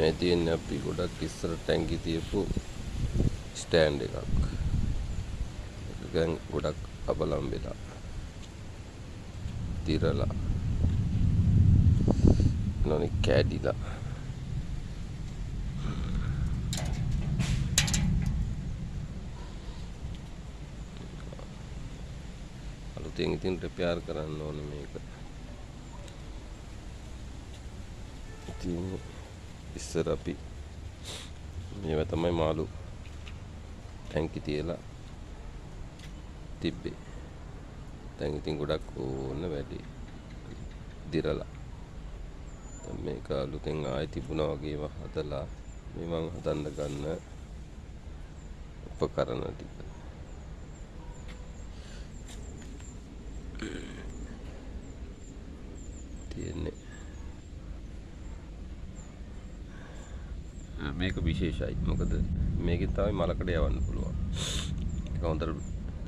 මේ තියෙන්නේ අපි ගොඩක් ඉස්සර ටැංකි තියපු ස්ටෑන්ඩ් එකක්. ඒක දැන් ගොඩක් අබලම් වෙලා දිරලා නොනි කැඩිලා අලුතෙන් ඉතින් රිපෙයාර් කරන්න ඕනේ මේක. ඉතින් ඉස්සර අපි මේවා තමයි මාළු ටැංකි තියලා තිබ්බේ. දැන් ඉතින් ගොඩක් ඕන වැඩි දිරලා. දැන් මේක අලුතෙන් ආයෙ තිබුණා වගේම හදලා මේ මං හදන්න ගන්න උපකරණ ටික. තියෙන්නේ මේක විශේෂයි. මොකද මේකෙන් තමයි මලකඩ යවන්න පුළුවන්. ඒක හොඳට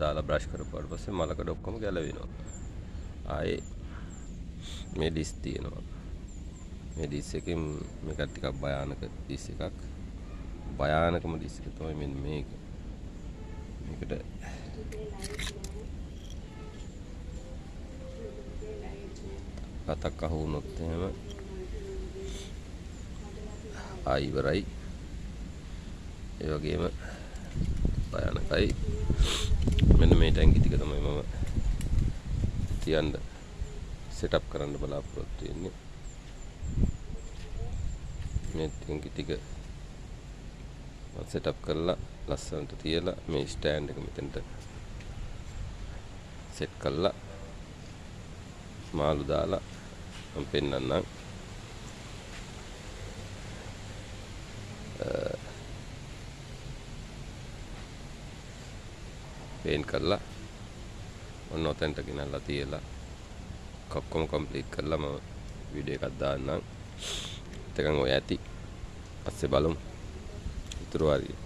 දාලා බ්‍රෂ් කරපුවාට පස්සේ මලකඩ ඔක්කොම ගැලවෙනවා. ආයේ මේ ඩිස් තියෙනවා. මේ ඩිස් එකෙන් මේක ටිකක් භයානක ඩිස් එකක්. භයානකම ඩිස් එක තමයි මෙන්න මේක. මේකට අතක් අහු වුණොත් එහෙම ආයිවරයි. ඒ වගේම භයානකයි. මෙන්න මේ ටැංකි ටික තමයි මම තියන්න සෙටප් කරන්න බලාපොරොත්තු වෙන්නේ. මේ ටැංකි ටික මම සෙටප් කරලා ලස්සනට තියලා මේ ස්ටෑන්ඩ් එක මෙතනට සෙට් කරලා මාළු දාලා මම පෙන්නන්නම්. පේන් කරලා ඔන්න ඔතෙන්ට ගෙනල්ලා තියලා ඔක්කොම කම්ප්ලීට් කරලා මම වීඩියෝ එකක් දාන්නම්. එතකන් ඔය ඇති. පස්සේ බලමු. ඊටු හරියට